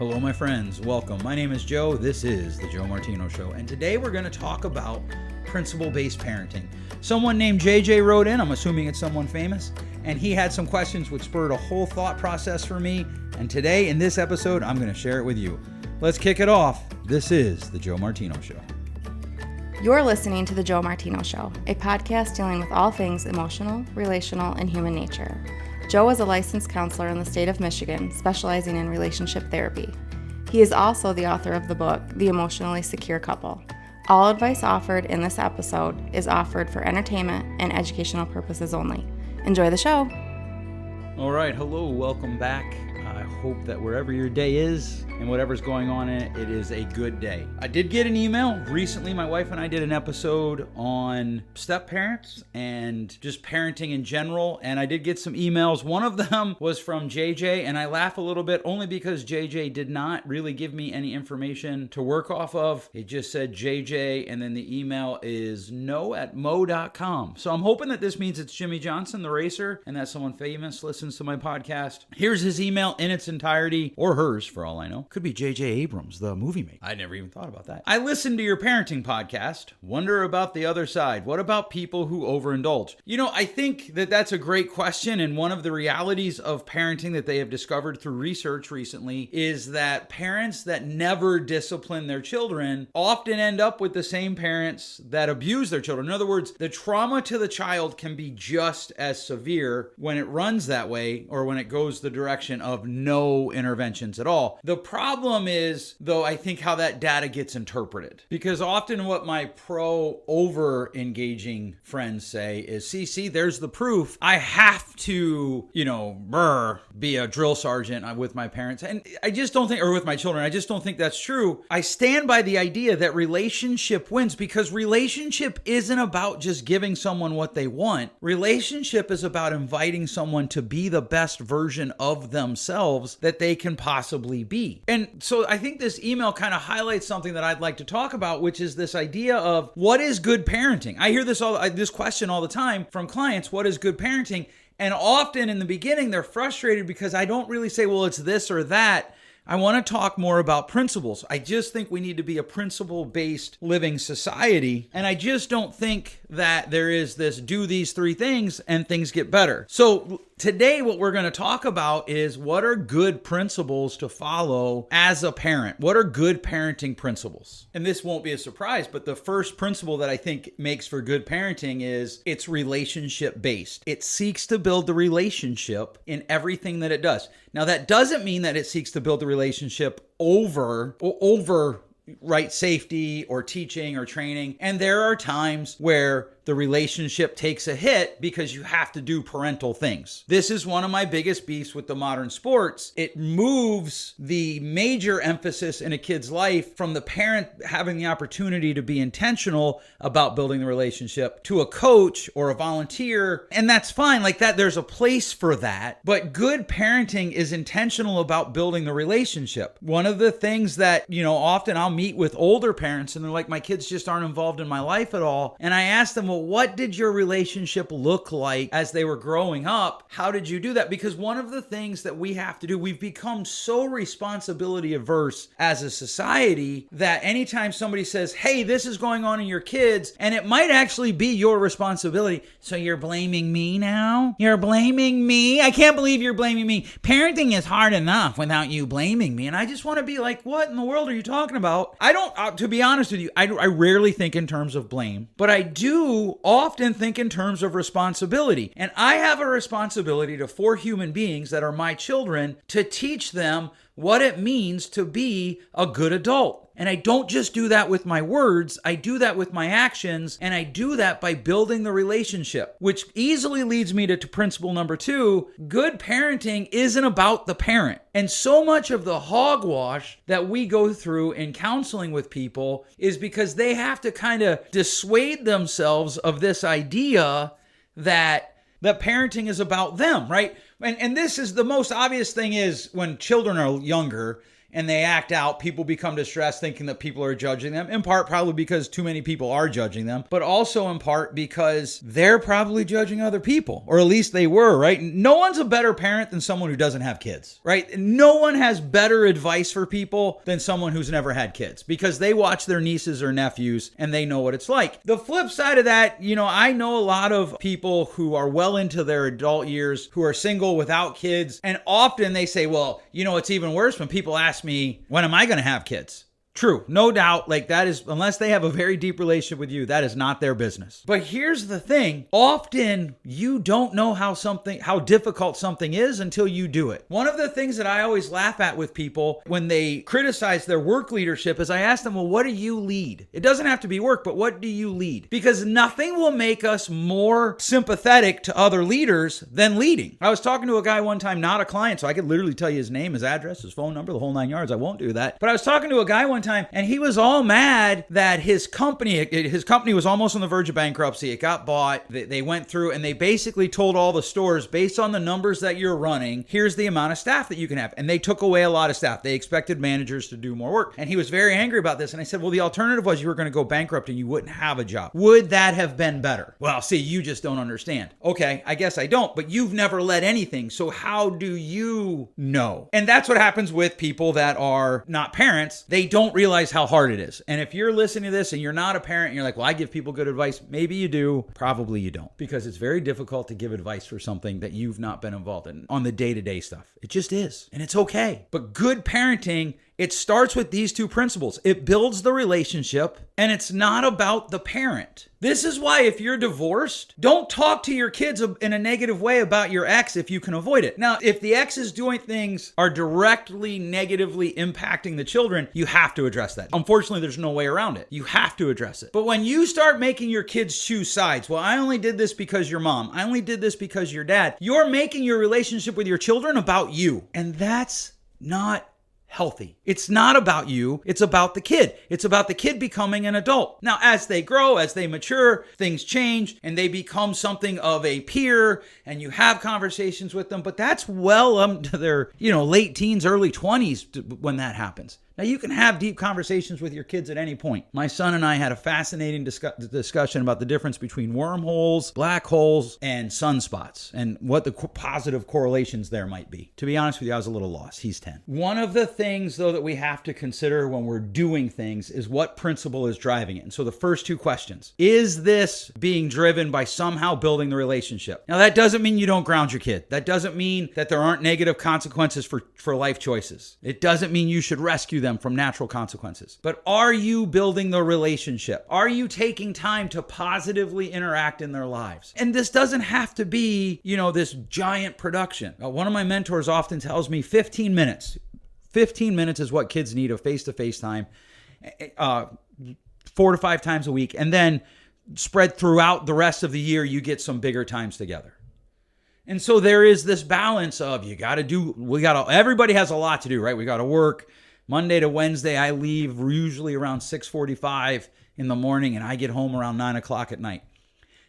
Hello, my friends. Welcome. My name is Joe. This is the Joe Martino Show. And today we're going to talk about principle-based parenting. Someone named JJ wrote in. I'm assuming it's someone famous. And he had some questions which spurred a whole thought process for me. And today, in this episode, I'm going to share it with you. Let's kick it off. This is the Joe Martino Show. You're listening to the Joe Martino Show, a podcast dealing with all things emotional, relational, and human nature. Joe is a licensed counselor in the state of Michigan, specializing in relationship therapy. He is also the author of the book, The Emotionally Secure Couple. All advice offered in this episode is offered for entertainment and educational purposes only. Enjoy the show. All right. Hello. Welcome back. I hope that wherever your day is and whatever's going on in it, it is a good day. I did get an email recently. My wife and I did an episode on step parents and just parenting in general. And I did get some emails. One of them was from JJ, and I laugh a little bit only because JJ did not really give me any information to work off of. It just said JJ, and then the email is no@mo.com. So I'm hoping that this means it's Jimmy Johnson, the racer, and that someone famous listens to my podcast. Here's his email in its entirety, or hers for all I know. Could be J.J. Abrams, the movie maker. I never even thought about that. I listened to your parenting podcast. Wonder about the other side. What about people who overindulge? You know, I think that that's a great question, and one of the realities of parenting that they have discovered through research recently is that parents that never discipline their children often end up with the same parents that abuse their children. In other words, the trauma to the child can be just as severe when it runs that way or when it goes the direction of no interventions at all. The problem is, though, I think how that data gets interpreted. Because often what my over-engaging friends say is, see, there's the proof. I have to, be a drill sergeant with my parents. And I just don't think, or with my children, I just don't think that's true. I stand by the idea that relationship wins because relationship isn't about just giving someone what they want. Relationship is about inviting someone to be the best version of themselves that they can possibly be. And so I think this email kind of highlights something that I'd like to talk about, which is this idea of what is good parenting. I hear this question all the time from clients, what is good parenting? And often in the beginning, they're frustrated because I don't really say, well, it's this or that. I want to talk more about principles. I just think we need to be a principle-based living society. And I just don't think that there is this do these three things and things get better. So today what we're going to talk about is what are good principles to follow as a parent? What are good parenting principles? And this won't be a surprise, but the first principle that I think makes for good parenting is it's relationship-based. It seeks to build the relationship in everything that it does. Now, that doesn't mean that it seeks to build the relationship over right safety or teaching or training. And there are times where the relationship takes a hit because you have to do parental things. This is one of my biggest beefs with the modern sports. It moves the major emphasis in a kid's life from the parent having the opportunity to be intentional about building the relationship to a coach or a volunteer. And that's fine. Like that, there's a place for that. But good parenting is intentional about building the relationship. One of the things that, often I'll meet with older parents and they're like, my kids just aren't involved in my life at all. And I ask them, well, what did your relationship look like as they were growing up? How did you do that? Because one of the things that we have to do, we've become so responsibility averse as a society that anytime somebody says, hey, this is going on in your kids, and it might actually be your responsibility. So you're blaming me now? You're blaming me? I can't believe you're blaming me. Parenting is hard enough without you blaming me. And I just want to be like, what in the world are you talking about? I don't, to be honest with you, I rarely think in terms of blame, but I do often think in terms of responsibility. And I have a responsibility to four human beings that are my children to teach them what it means to be a good adult. And I don't just do that with my words, I do that with my actions, and I do that by building the relationship, which easily leads me to principle number 2. Good parenting isn't about the parent. And so much of the hogwash that we go through in counseling with people is because they have to kind of dissuade themselves of this idea that parenting is about them, right? And this is the most obvious thing is when children are younger, and they act out, people become distressed thinking that people are judging them, in part probably because too many people are judging them, but also in part because they're probably judging other people, or at least they were, right? No one's a better parent than someone who doesn't have kids, right? No one has better advice for people than someone who's never had kids, because they watch their nieces or nephews and they know what it's like. The flip side of that, I know a lot of people who are well into their adult years who are single without kids, and often they say, well, it's even worse when people ask me, when am I going to have kids? True, no doubt, that is, unless they have a very deep relationship with you, that is not their business. But here's the thing, often you don't know how difficult something is until you do it. One of the things that I always laugh at with people when they criticize their work leadership is I ask them, well, what do you lead? It doesn't have to be work, but what do you lead? Because nothing will make us more sympathetic to other leaders than leading. I was talking to a guy one time, not a client, so I could literally tell you his name, his address, his phone number, the whole 9 yards. I won't do that. But I was talking to a guy one time, and he was all mad that his company was almost on the verge of bankruptcy. It got bought. They went through and they basically told all the stores, based on the numbers that you're running, here's the amount of staff that you can have. And they took away a lot of staff. They expected managers to do more work. And he was very angry about this. And I said, well, the alternative was you were going to go bankrupt and you wouldn't have a job. Would that have been better? Well, see, you just don't understand. Okay, I guess I don't, but you've never led anything. So how do you know? And that's what happens with people that are not parents. They don't realize how hard it is. And if you're listening to this and you're not a parent and you're like, well, I give people good advice. Maybe you do. Probably you don't. Because it's very difficult to give advice for something that you've not been involved in on the day-to-day stuff. It just is. And it's okay. But good parenting, it starts with these two principles. It builds the relationship, and it's not about the parent. This is why if you're divorced, don't talk to your kids in a negative way about your ex if you can avoid it. Now, if the ex is doing things are directly negatively impacting the children, you have to address that. Unfortunately, there's no way around it. You have to address it. But when you start making your kids choose sides, well, I only did this because your mom, I only did this because your dad, you're making your relationship with your children about you. And that's not healthy. It's not about you. It's about the kid. It's about the kid becoming an adult. Now, as they grow, as they mature, things change and they become something of a peer and you have conversations with them, but that's well into their, late teens, early 20s when that happens. Now, you can have deep conversations with your kids at any point. My son and I had a fascinating discussion about the difference between wormholes, black holes, and sunspots, and what the positive correlations there might be. To be honest with you, I was a little lost. He's 10. One of the things, though, that we have to consider when we're doing things is what principle is driving it. And so the first two questions, is this being driven by somehow building the relationship? Now, that doesn't mean you don't ground your kid. That doesn't mean that there aren't negative consequences for life choices. It doesn't mean you should rescue them from natural consequences. But are you building the relationship? Are you taking time to positively interact in their lives? And this doesn't have to be, this giant production. One of my mentors often tells me 15 minutes. 15 minutes is what kids need of face-to-face time, 4 to 5 times a week. And then spread throughout the rest of the year, you get some bigger times together. And so there is this balance of everybody has a lot to do, right? We got to work. Monday to Wednesday, I leave usually around 6:45 in the morning and I get home around 9 o'clock at night.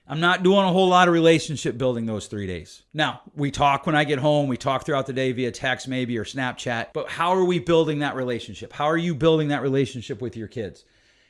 I'm not doing a whole lot of relationship building those 3 days. Now, we talk when I get home. We talk throughout the day via text maybe or Snapchat. But how are we building that relationship? How are you building that relationship with your kids?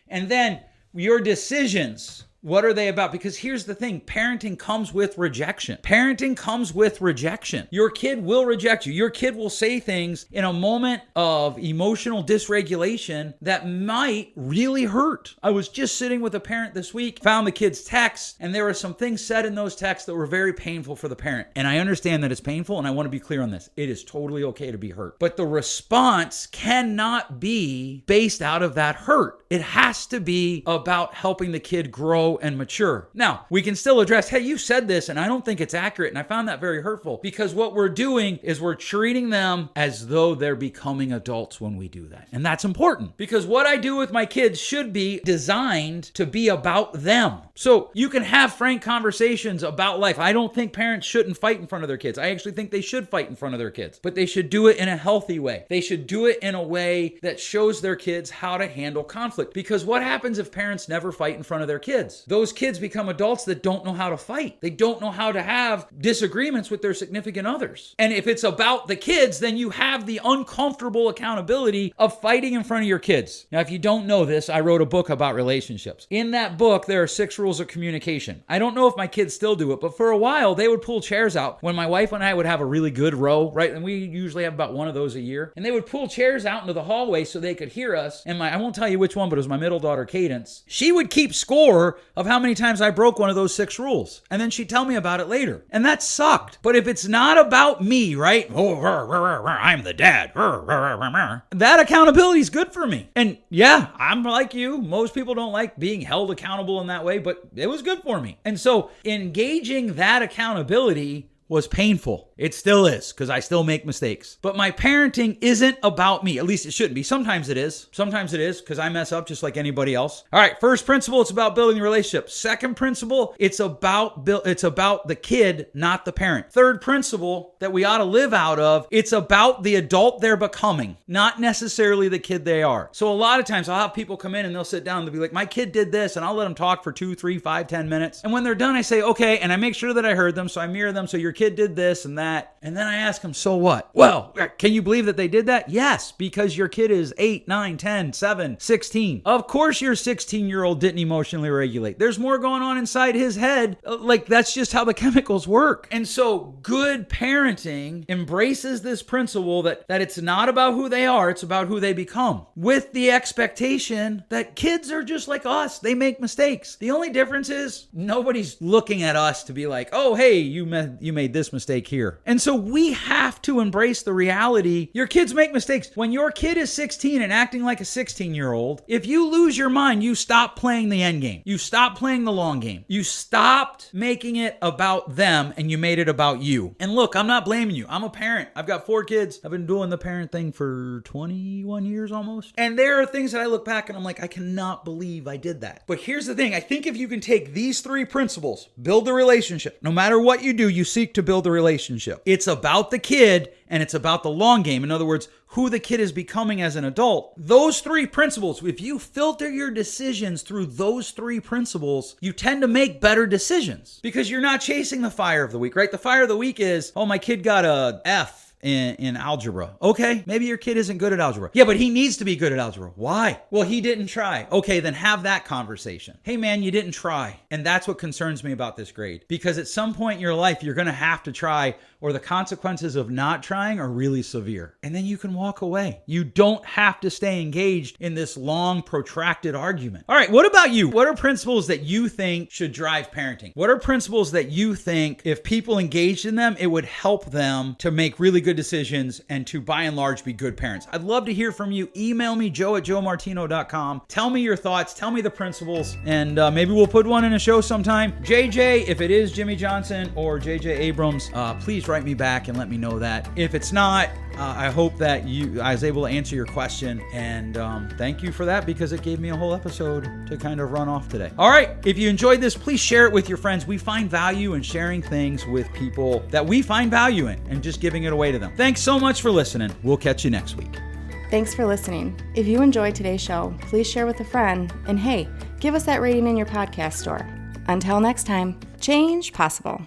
And then your decisions. What are they about? Because here's the thing, parenting comes with rejection. Parenting comes with rejection. Your kid will reject you. Your kid will say things in a moment of emotional dysregulation that might really hurt. I was just sitting with a parent this week, found the kid's text, and there were some things said in those texts that were very painful for the parent. And I understand that it's painful, and I want to be clear on this. It is totally okay to be hurt. But the response cannot be based out of that hurt. It has to be about helping the kid grow and mature. Now, we can still address, hey, you said this and I don't think it's accurate, and I found that very hurtful, because what we're doing is we're treating them as though they're becoming adults when we do that. And that's important, because what I do with my kids should be designed to be about them. So you can have frank conversations about life. I don't think parents shouldn't fight in front of their kids. I actually think they should fight in front of their kids, but they should do it in a healthy way. They should do it in a way that shows their kids how to handle conflict. Because what happens if parents never fight in front of their kids? is those kids become adults that don't know how to fight. They don't know how to have disagreements with their significant others. And if it's about the kids, then you have the uncomfortable accountability of fighting in front of your kids. Now, if you don't know this, I wrote a book about relationships. In that book, there are 6 rules of communication. I don't know if my kids still do it, but for a while, they would pull chairs out when my wife and I would have a really good row, right? And we usually have about one of those a year. And they would pull chairs out into the hallway so they could hear us. And I won't tell you which one, but it was my middle daughter, Cadence. She would keep score of how many times I broke one of those 6 rules. And then she'd tell me about it later. And that sucked. But if it's not about me, right? Oh, I'm the dad. That accountability is good for me. And yeah, I'm like you. Most people don't like being held accountable in that way, but it was good for me. And so engaging that accountability was painful. It still is, because I still make mistakes. But my parenting isn't about me. At least it shouldn't be. Sometimes it is. Sometimes it is, because I mess up just like anybody else. All right, first principle, it's about building the relationship. Second principle, it's about the kid, not the parent. Third principle that we ought to live out of, it's about the adult they're becoming, not necessarily the kid they are. So a lot of times I'll have people come in and they'll sit down and they'll be like, my kid did this, and I'll let them talk for 2, 3, 5, 10 minutes. And when they're done, I say, okay, and I make sure that I heard them, so I mirror them, so your kid did this and that. And then I ask them, so what? Well, can you believe that they did that? Yes, because your kid is 8, 9, 10, 7, 16. Of course your 16-year-old didn't emotionally regulate. There's more going on inside his head. Like, that's just how the chemicals work. And so good parenting embraces this principle that it's not about who they are, it's about who they become. With the expectation that kids are just like us. They make mistakes. The only difference is nobody's looking at us to be like, oh, hey, you made this mistake here. And so we have to embrace the reality. Your kids make mistakes. When your kid is 16 and acting like a 16-year-old, if you lose your mind, you stop playing the end game. You stop playing the long game. You stopped making it about them and you made it about you. And look, I'm not blaming you. I'm a parent. I've got 4 kids. I've been doing the parent thing for 21 years almost. And there are things that I look back and I'm like, I cannot believe I did that. But here's the thing. I think if you can take these 3 principles, build the relationship. No matter what you do, you seek to build the relationship. It's about the kid and it's about the long game. In other words, who the kid is becoming as an adult. Those 3 principles, if you filter your decisions through those 3 principles, you tend to make better decisions because you're not chasing the fire of the week, right? The fire of the week is, oh, my kid got a F in algebra. Okay, maybe your kid isn't good at algebra. Yeah, but he needs to be good at algebra. Why? Well, he didn't try. Okay, then have that conversation. Hey man, you didn't try. And that's what concerns me about this grade. Because at some point in your life, you're going to have to try, or the consequences of not trying are really severe. And then you can walk away. You don't have to stay engaged in this long, protracted argument. All right, what about you? What are principles that you think should drive parenting? What are principles that you think if people engaged in them, it would help them to make really good decisions and to by and large be good parents? I'd love to hear from you. Email me, joe@joemartino.com. Tell me your thoughts. Tell me the principles, and maybe we'll put one in a show sometime. JJ, if it is Jimmy Johnson or JJ Abrams, please write me back and let me know that. If it's not, I hope that I was able to answer your question, and thank you for that because it gave me a whole episode to kind of run off today. All right, if you enjoyed this, please share it with your friends. We find value in sharing things with people that we find value in and just giving it away to them. Thanks so much for listening. We'll catch you next week. Thanks for listening. If you enjoyed today's show, please share with a friend, and hey, give us that rating in your podcast store. Until next time, change possible.